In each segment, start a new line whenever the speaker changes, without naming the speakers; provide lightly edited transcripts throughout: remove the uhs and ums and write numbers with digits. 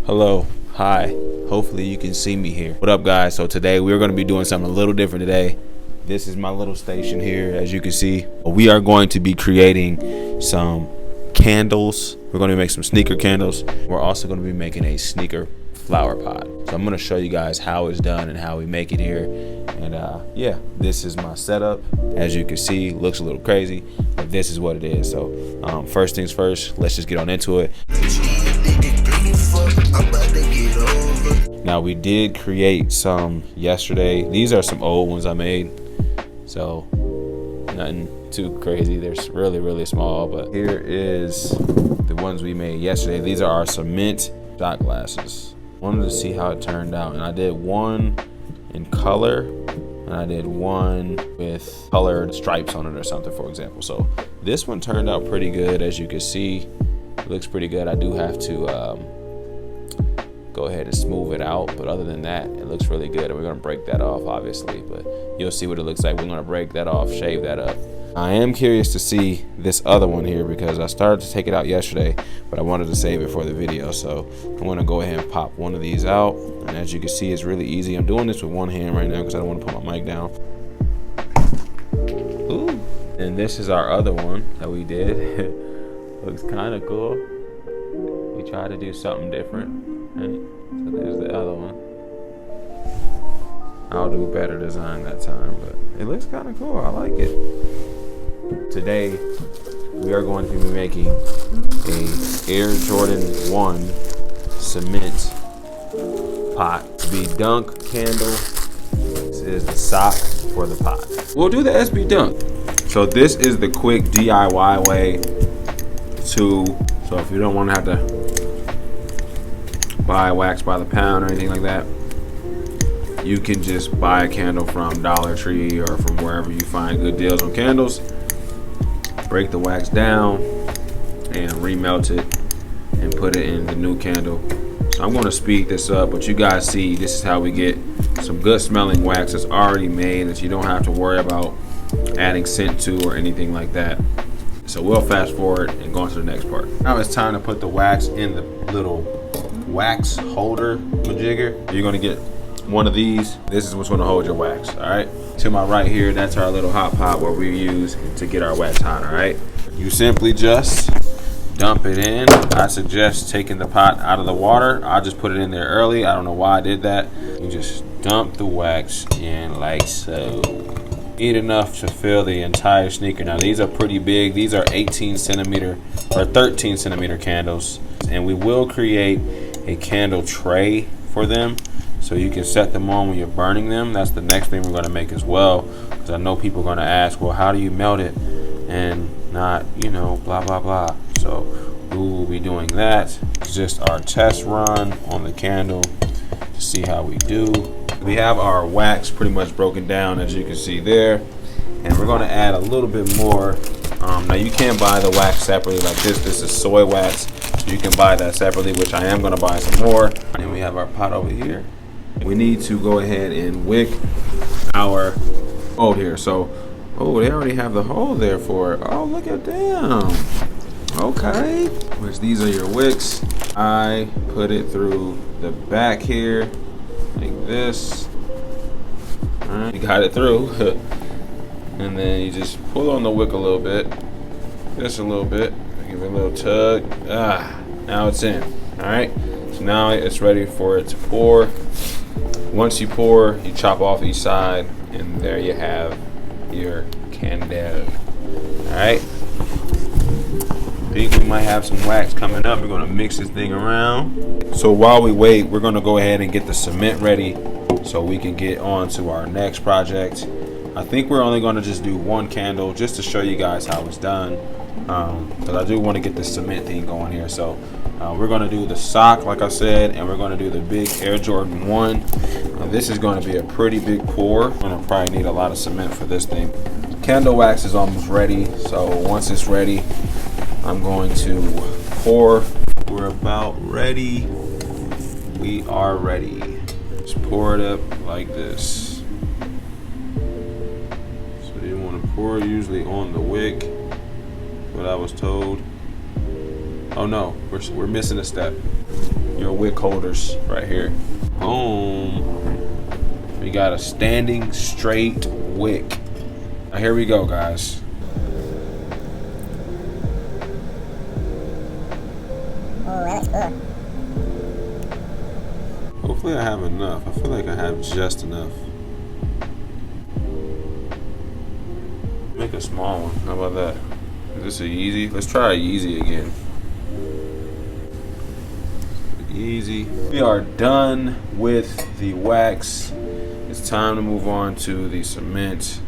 Hello, hi. Hopefully you can see me here. What up, guys? So today we're going to be doing something a little different today. This is my little station here. As you can see, we are going to be creating some candles. We're going to make some sneaker candles. We're also going to be making a sneaker flower pot. So I'm going to show you guys how it's done and how we make it here. And yeah, this is my setup. As you can see, looks a little crazy, but this is what it is. So first things first, let's just get on into it. Now, we did create some yesterday. These are some old ones I made, so nothing too crazy. They're really small, but here is the ones we made yesterday. These are our cement shot glasses. Wanted to see how it turned out, and I did one in color and I did one with colored stripes on it or something, for example. So this one turned out pretty good. As you can see, it looks pretty good. I do have to go ahead and smooth it out, but other than that, it looks really good. And we're gonna break that off, obviously, but you'll see what it looks like. We're gonna break that off, shave that up. I am curious to see this other one here because I started to take it out yesterday, but I wanted to save it for the video. So I'm gonna go ahead and pop one of these out. And as you can see, it's really easy. I'm doing this with one hand right now because I don't want to put my mic down. Ooh. And this is our other one that we did. Looks kind of cool. We tried to do something different. Right? So there's the other one. I'll do better design that time, but it looks kind of cool. I like it. Today, we are going to be making a Air Jordan 1 cement pot to be dunk candle. This is the sock for the pot. We'll do the SB dunk. So this is the quick DIY way to, so if you don't want to have to buy wax by the pound or anything like that, you can just buy a candle from Dollar Tree or from wherever you find good deals on candles. Break the wax down and remelt it and put it in the new candle. So I'm going to speed this up, but you guys see this is how we get some good smelling wax that's already made that you don't have to worry about adding scent to or anything like that. So we'll fast forward and go on to the next part. Now it's time to put the wax in the little wax holder majigger. You're going to get one of these. This is what's going to hold your wax. All right, to my right here, that's our little hot pot where we use to get our wax hot. All right, you simply just dump it in. I suggest taking the pot out of the water. I just put it in there early. I don't know why I did that. You just dump the wax in like so. Need enough to fill the entire sneaker. Now these are pretty big. These are 18 centimeter or 13 centimeter candles, and we will create a candle tray for them so you can set them on when you're burning them. That's the next thing we're going to make as well, because I know people are going to ask, well, how do you melt it and not, you know, blah blah blah. So we will be doing that. It's just our test run on the candle to see how we do. We have our wax pretty much broken down, as you can see there, and we're going to add a little bit more. Now you can buy the wax separately like this. This is soy wax, so you can buy that separately, which I am going to buy some more. And we have our pot over here. We need to go ahead and wick our hole here. So, oh, they already have the hole there for it. Oh, look at them. Okay, which these are your wicks. I put it through the back here like this. All right, you got it through. And then you just pull on the wick a little bit, just a little bit, give it a little tug. Now it's in. All right, so now it's ready for it to pour. Once you pour, you chop off each side, and there you have your candle. All right, I think we might have some wax coming up. We're gonna mix this thing around. So while we wait, we're gonna go ahead and get the cement ready so we can get on to our next project. I think we're only gonna just do one candle just to show you guys how it's done, because I do want to get the cement thing going here. So we're gonna do the sock, like I said, and we're gonna do the big Air Jordan 1. This is gonna be a pretty big pour. I'm gonna probably need a lot of cement for this thing. Candle wax is almost ready, so once it's ready, I'm going to pour. We're about ready. We are ready. Just pour it up like this. So you want to pour usually on the wick, what I was told. Oh no, we're missing a step. your wick holders right here. Boom. We got a standing straight wick. Now here we go, guys.
Oh, that's good.
Hopefully I have enough. I feel like I have just enough. Make a small one. How about that? Is this a Yeezy? Let's try a Yeezy again. Easy. We are done with the wax. It's time to move on to the cement.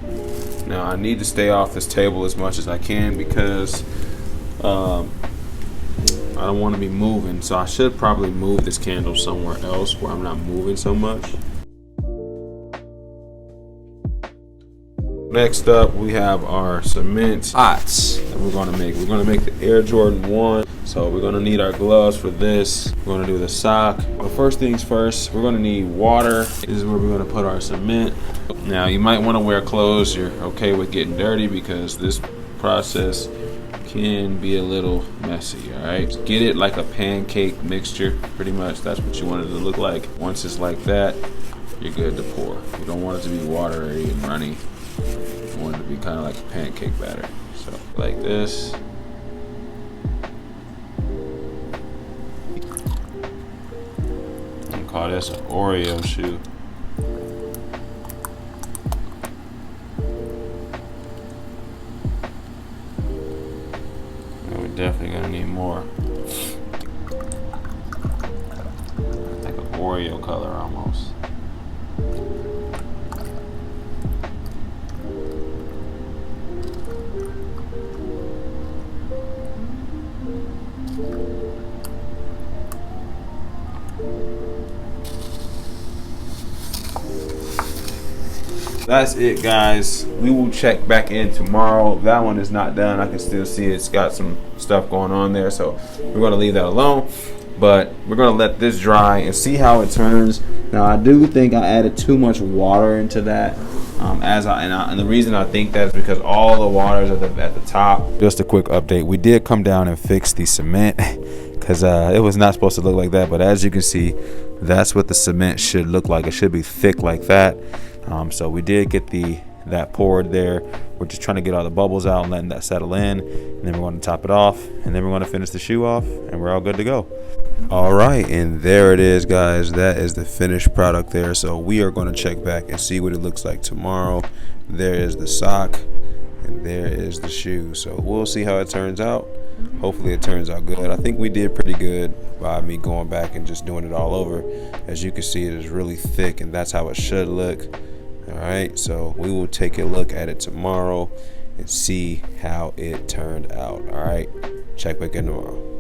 Now I need to stay off this table as much as I can because I don't want to be moving. So I should probably move this candle somewhere else where I'm not moving so much. Next up, we have our cement pots that we're gonna make. We're gonna make the Air Jordan 1. So we're gonna need our gloves for this. We're gonna do the sock. But first things first, we're gonna need water. This is where we're gonna put our cement. Now you might wanna wear clothes you're okay with getting dirty because this process can be a little messy, all right? Get it like a pancake mixture, pretty much. That's what you want it to look like. Once it's like that, you're good to pour. You don't want it to be watery and runny. You want it to be kind of like a pancake batter. So like this. I'm gonna call this an Oreo shoe. And we're definitely gonna need more. Like an Oreo color almost. That's it, guys. We will check back in tomorrow. That one is not done. I can still see it's got some stuff going on there, so we're going to leave that alone. But we're going to let this dry and see how it turns. Now, I do think I added too much water into that. And the reason I think that is because all the water is at the top. Just a quick update. We did come down and fix the cement because it was not supposed to look like that. But as you can see, that's what the cement should look like. It should be thick like that. So we did get that poured there. We're just trying to get all the bubbles out and letting that settle in, and then we're going to top it off, and then we're going to finish the shoe off, and we're all good to go. All right, and there it is, guys. That is the finished product there. So we are going to check back and see what it looks like tomorrow. There is the sock, and there is the shoe. So we'll see how it turns out. Hopefully it turns out good. I think we did pretty good by me going back and just doing it all over. As you can see, it is really thick, and that's how it should look. All right, so we will take a look at it tomorrow and see how it turned out. All right, check back in tomorrow.